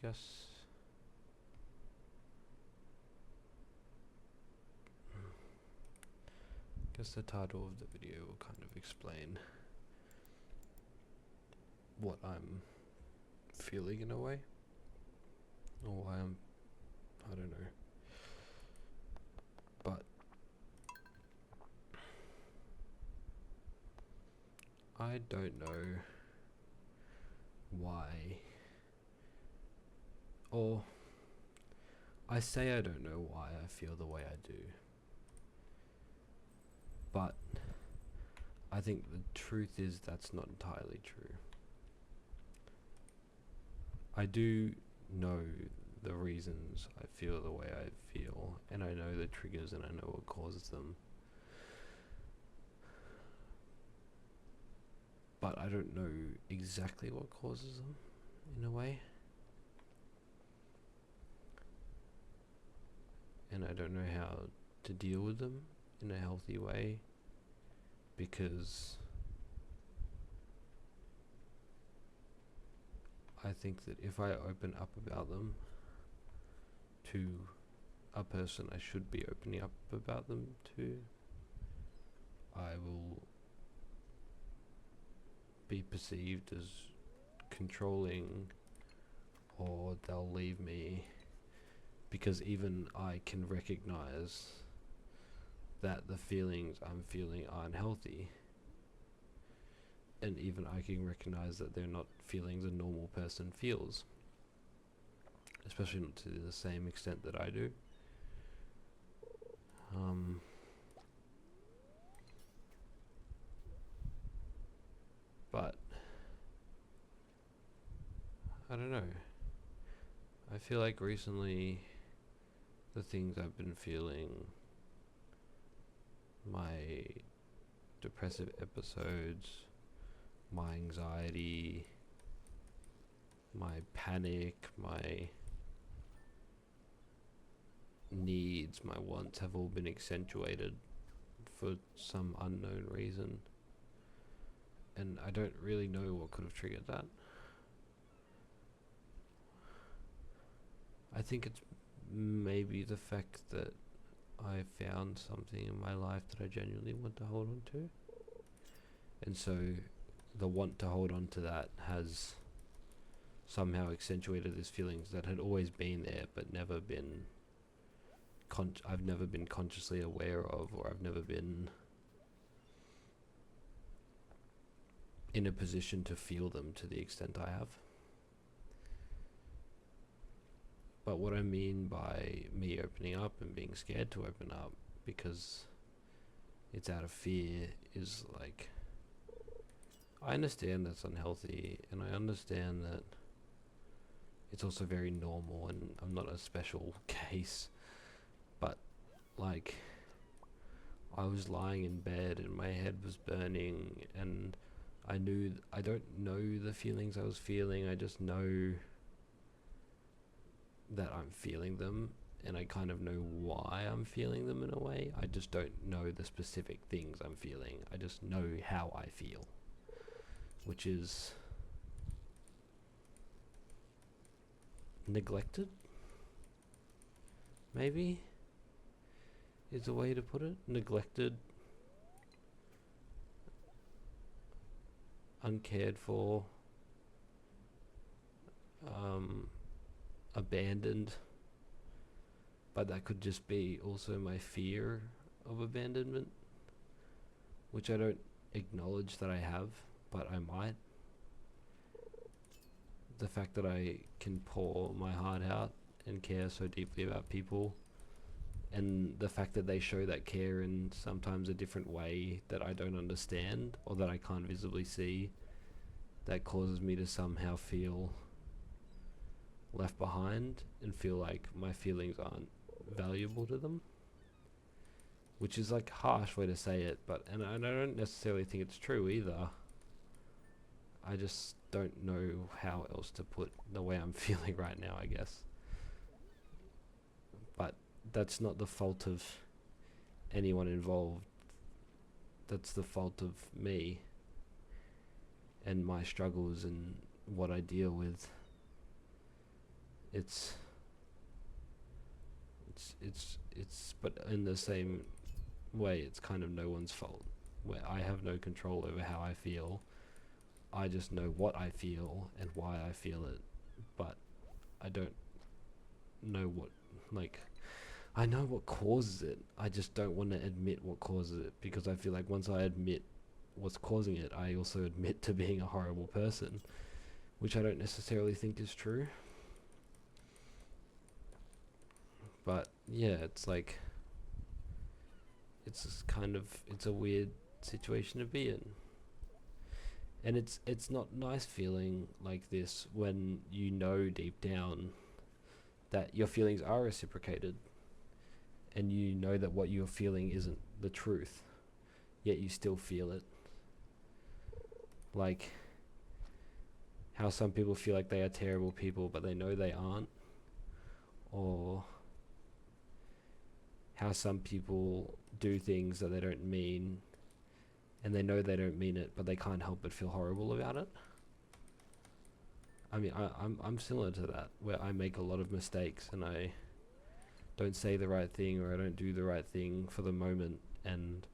guess the title of the video will kind of explain what I'm feeling in a way, or why I don't know. But I don't know why, or I say I don't know why I feel the way I do, but I think the truth is that's not entirely true. I do know the reasons I feel the way I feel, and I know the triggers and I know what causes them. But I don't know exactly what causes them, in a way. And I don't know how to deal with them in a healthy way, because I think that if I open up about them to a person I should be opening up about them to, I will be perceived as controlling, or they'll leave me, because even I can recognize that the feelings I'm feeling aren't healthy, and even I can recognize that they're not feelings a normal person feels, especially not to the same extent that I do. But I don't know. I feel like recently the things I've been feeling, my depressive episodes, my anxiety, my panic, my needs, my wants have all been accentuated for some unknown reason. And I don't really know what could have triggered that. I think it's maybe the fact that I found something in my life that I genuinely want to hold on to. And so the want to hold on to that has somehow accentuated these feelings that had always been there but never been I've never been consciously aware of, or I've never been in a position to feel them to the extent I have. But what I mean by me opening up and being scared to open up because it's out of fear is like, I understand that's unhealthy, and I understand that it's also very normal, and I'm not a special case, but like, I was lying in bed and my head was burning, and I knew I don't know the feelings I was feeling, I just know that I'm feeling them, and I kind of know why I'm feeling them in a way. I just don't know the specific things I'm feeling. I just know how I feel, which is neglected, maybe, is a way to put it. Neglected, uncared for, abandoned. But that could just be also my fear of abandonment, which I don't acknowledge that I have, but I might. The fact that I can pour my heart out and care so deeply about people, and the fact that they show that care in sometimes a different way that I don't understand, or that I can't visibly see, that causes me to somehow feel left behind and feel like my feelings aren't valuable to them, which is like a harsh way to say it, but and I don't necessarily think it's true either. I just don't know how else to put the way I'm feeling right now, I guess. But that's not the fault of anyone involved. That's the fault of me and my struggles and what I deal with. it's but in the same way, it's kind of no one's fault. Where I have no control over how I feel. I just know what I feel and why I feel it, but I don't know what, like, I know what causes it. I just don't want to admit what causes it, because I feel like once I admit what's causing it, I also admit to being a horrible person, which I don't necessarily think is true. But yeah, it's like, it's just kind of, it's a weird situation to be in. And it's not nice feeling like this when you know deep down that your feelings are reciprocated, and you know that what you're feeling isn't the truth, yet you still feel it. Like how some people feel like they are terrible people but they know they aren't, or how some people do things that they don't mean and they know they don't mean it, but they can't help but feel horrible about it. I mean, I'm similar to that, where I make a lot of mistakes and I don't say the right thing, or I don't do the right thing for the moment, and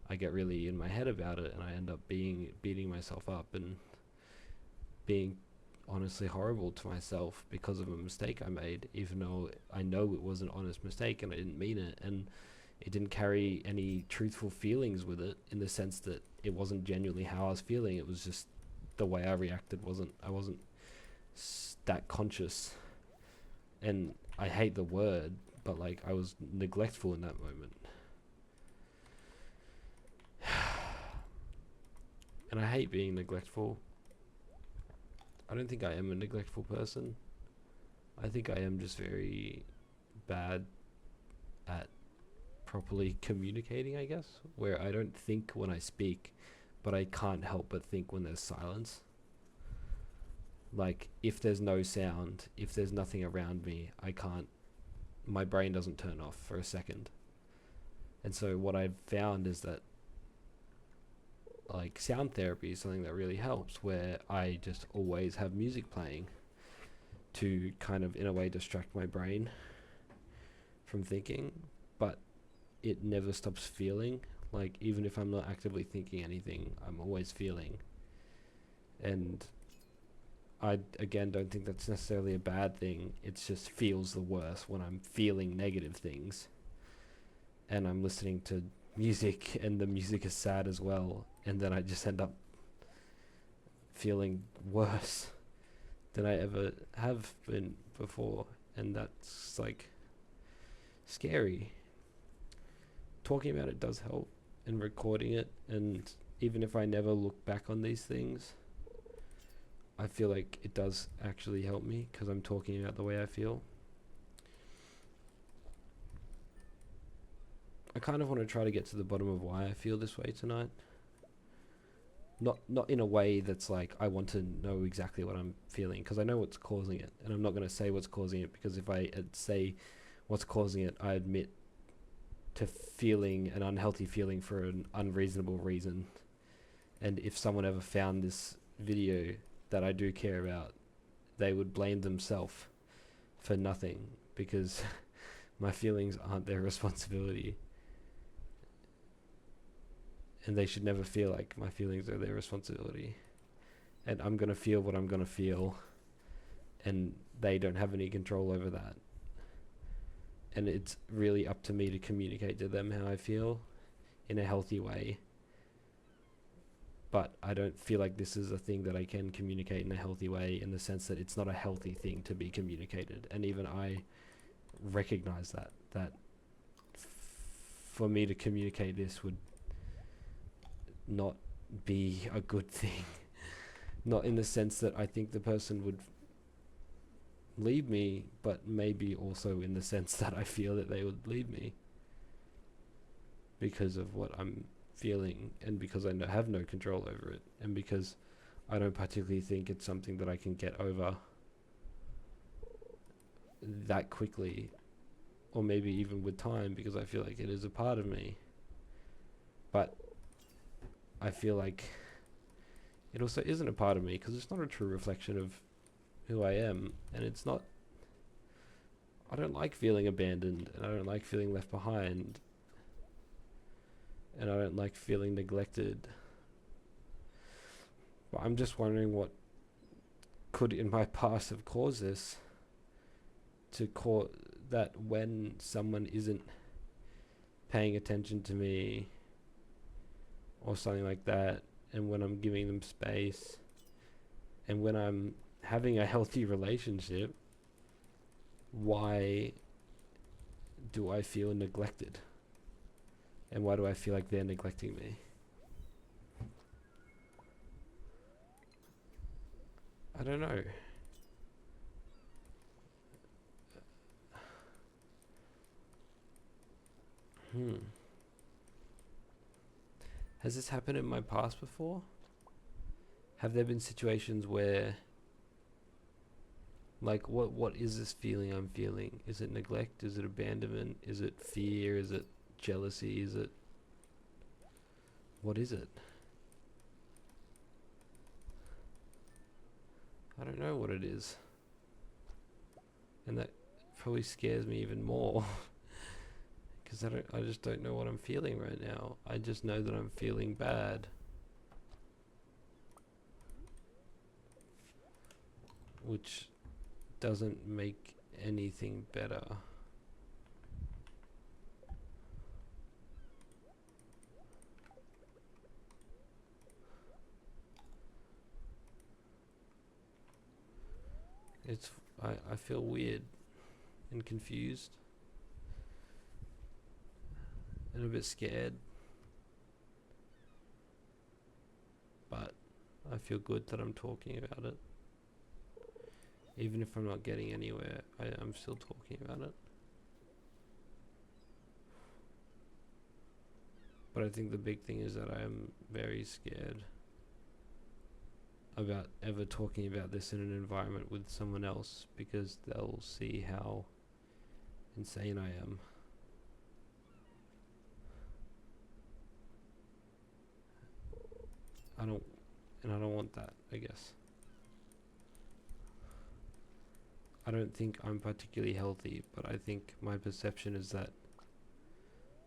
I get really in my head about it, and I end up beating myself up and being honestly horrible to myself because of a mistake I made, even though I know it was an honest mistake and I didn't mean it, and it didn't carry any truthful feelings with it, in the sense that it wasn't genuinely how I was feeling. It was just the way I reacted I wasn't that conscious. And I hate the word, but like, I was neglectful in that moment. And I hate being neglectful. I don't think I am a neglectful person. I think I am just very bad at properly communicating, I guess, where I don't think when I speak, but I can't help but think when there's silence. Like, if there's no sound, if there's nothing around me, my brain doesn't turn off for a second. And so what I've found is that, like, sound therapy is something that really helps, where I just always have music playing to kind of, in a way, distract my brain from thinking, but it never stops feeling. Like, even if I'm not actively thinking anything, I'm always feeling. And I, again, don't think that's necessarily a bad thing. It just feels the worst when I'm feeling negative things and I'm listening to music and the music is sad as well, and then I just end up feeling worse than I ever have been before, and that's like scary. Talking about it does help, and recording it, and even if I never look back on these things, I feel like it does actually help me, because I'm talking about the way I feel. I kind of want to try to get to the bottom of why I feel this way tonight. Not in a way that's like, I want to know exactly what I'm feeling, because I know what's causing it, and I'm not going to say what's causing it, because if I say what's causing it, I admit to feeling an unhealthy feeling for an unreasonable reason. And if someone ever found this video that I do care about, they would blame themselves for nothing, because my feelings aren't their responsibility. And they should never feel like my feelings are their responsibility. And I'm going to feel what I'm going to feel, and they don't have any control over that. And it's really up to me to communicate to them how I feel in a healthy way. But I don't feel like this is a thing that I can communicate in a healthy way, in the sense that it's not a healthy thing to be communicated. And even I recognize that for me to communicate this would not be a good thing. Not in the sense that I think the person would leave me, but maybe also in the sense that I feel that they would leave me because of what I'm feeling, and because I have no control over it, and because I don't particularly think it's something that I can get over that quickly, or maybe even with time, because I feel like it is a part of me. But I feel like it also isn't a part of me, because it's not a true reflection of who I am, and it's not I don't like feeling abandoned, and I don't like feeling left behind, and I don't like feeling neglected. But I'm just wondering what could in my past have caused this, to cause that when someone isn't paying attention to me or something like that, and when I'm giving them space, and when I'm having a healthy relationship, why do I feel neglected? And why do I feel like they're neglecting me? I don't know. Has this happened in my past before? Have there been situations where, like, what is this feeling I'm feeling? Is it neglect? Is it abandonment? Is it fear? Is it jealousy? Is it, what is it? I don't know what it is. And that probably scares me even more. Because I just don't know what I'm feeling right now. I just know that I'm feeling bad. Which doesn't make anything better. I feel weird and confused and a bit scared. But I feel good that I'm talking about it. Even if I'm not getting anywhere, I'm still talking about it. But I think the big thing is that I am very scared about ever talking about this in an environment with someone else, because they'll see how insane I am. I don't want that, I guess. I don't think I'm particularly healthy, but I think my perception is that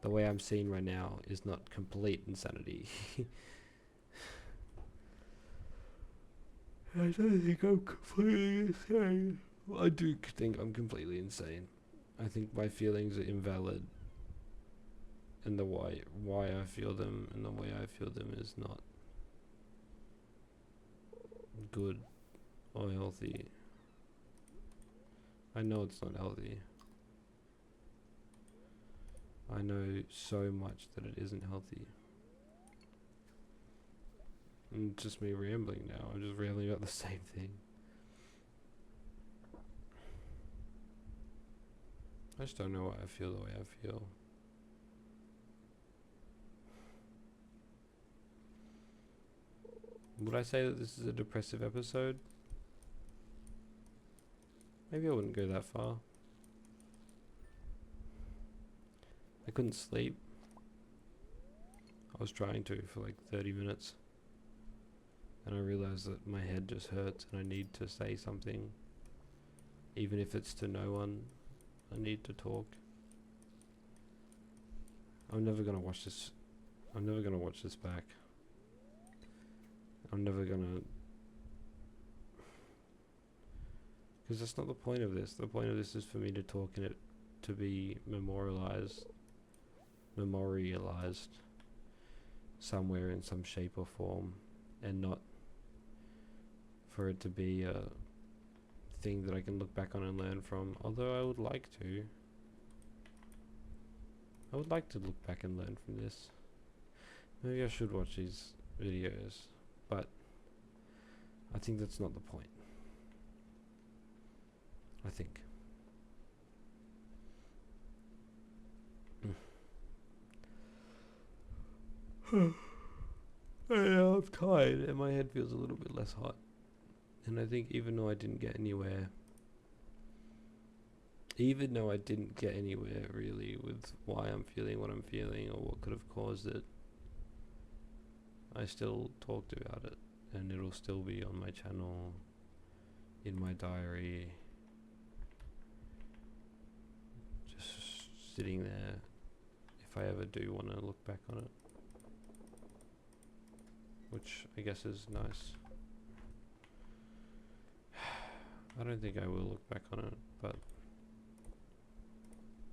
the way I'm seen right now is not complete insanity. I don't think I'm completely insane. Well, I do think I'm completely insane. I think my feelings are invalid, and the why I feel them and the way I feel them is not good or healthy. I know it's not healthy. I know so much that it isn't healthy. And it's just me rambling now. I'm just rambling about the same thing. I just don't know why I feel the way I feel. Would I say that this is a depressive episode? Maybe I wouldn't go that far. I couldn't sleep. I was trying to for like 30 minutes. And I realized that my head just hurts and I need to say something. Even if it's to no one, I need to talk. I'm never gonna watch this. I'm never gonna watch this back. I'm never gonna... Because that's not the point of this. The point of this is for me to talk and it to be memorialized somewhere in some shape or form, and not for it to be a thing that I can look back on and learn from. Although I would like to. I would like to look back and learn from this. Maybe I should watch these videos, but I think that's not the point. I think. I'm tired and my head feels a little bit less hot. And I think even though I didn't get anywhere really with why I'm feeling what I'm feeling or what could have caused it, I still talked about it, and it'll still be on my channel, in my diary, sitting there if I ever do want to look back on it, which I guess is nice. I don't think I will look back on it, but I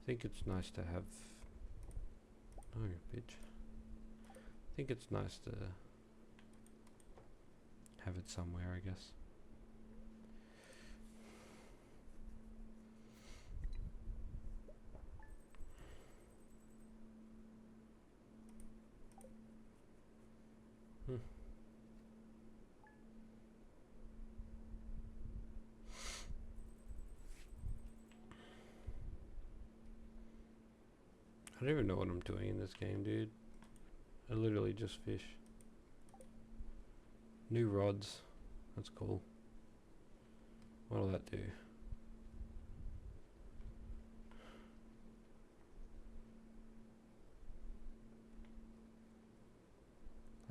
think it's nice to have. Oh, bitch. I think it's nice to have it somewhere, I guess. I don't even know what I'm doing in this game, dude. I literally just fish. New rods. That's cool. What'll that do?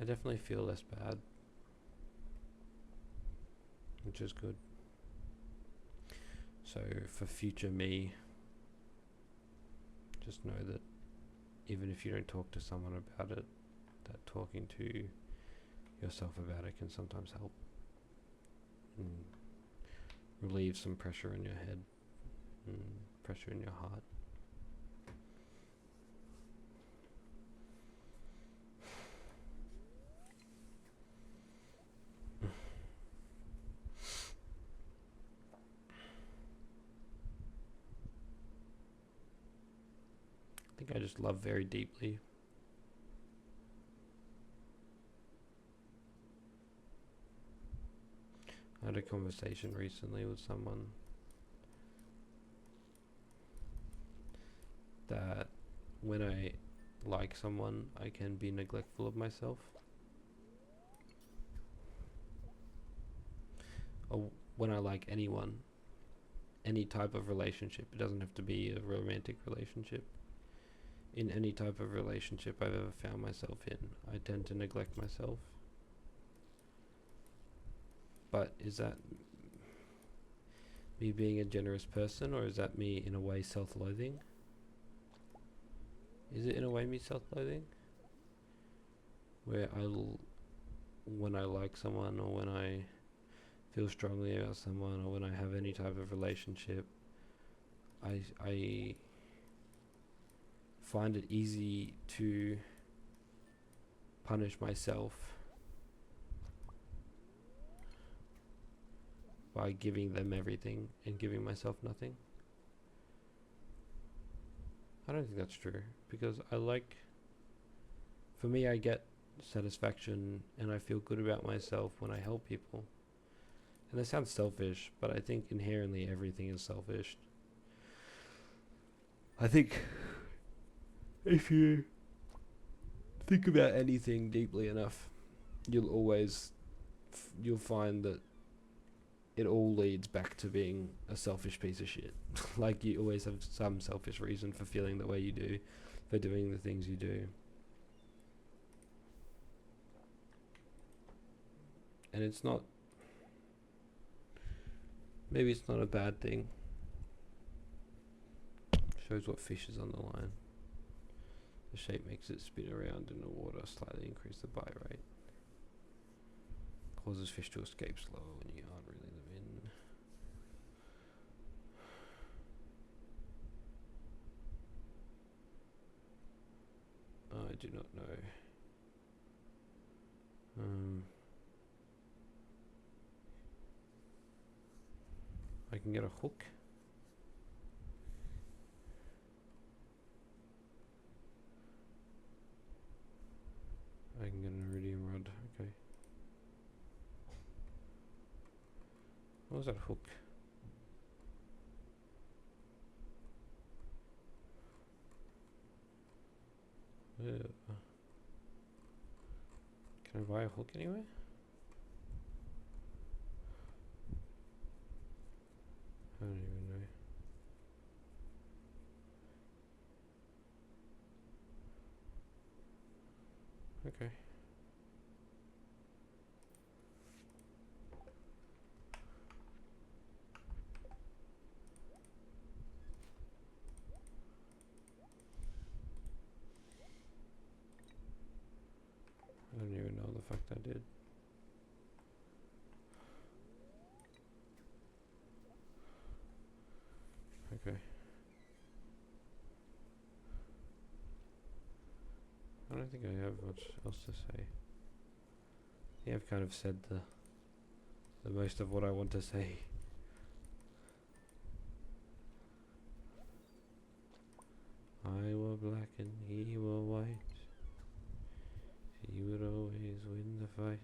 I definitely feel less bad, which is good. So for future me, just know that even if you don't talk to someone about it, that talking to yourself about it can sometimes help and relieve some pressure in your head and pressure in your heart. I think I just love very deeply. I had a conversation recently with someone that when I like someone, I can be neglectful of myself. Or when I like anyone, any type of relationship, it doesn't have to be a romantic relationship. In any type of relationship I've ever found myself in, I tend to neglect myself. But is that me being a generous person, or is that me in a way self-loathing? Is it in a way me self-loathing? Where when I like someone, or when I feel strongly about someone, or when I have any type of relationship, I find it easy to punish myself by giving them everything and giving myself nothing. I don't think that's true, because for me, I get satisfaction and I feel good about myself when I help people. And that sounds selfish, but I think inherently everything is selfish. I think if you think about anything deeply enough, you'll find that it all leads back to being a selfish piece of shit. Like, you always have some selfish reason for feeling the way you do, for doing the things you do. And maybe it's not a bad thing. Shows what fish is on the line. The shape makes it spin around in the water, slightly increase the bite rate. Causes fish to escape slower when you aren't reeling them in. I do not know. I can get a hook. I can get an iridium rod. Okay. What was that hook? Can I buy a hook anywhere? I don't even know. Okay. Okay. I don't think I have much else to say. Yeah, I've kind of said the most of what I want to say. I were black and he were white. He would always win the fight.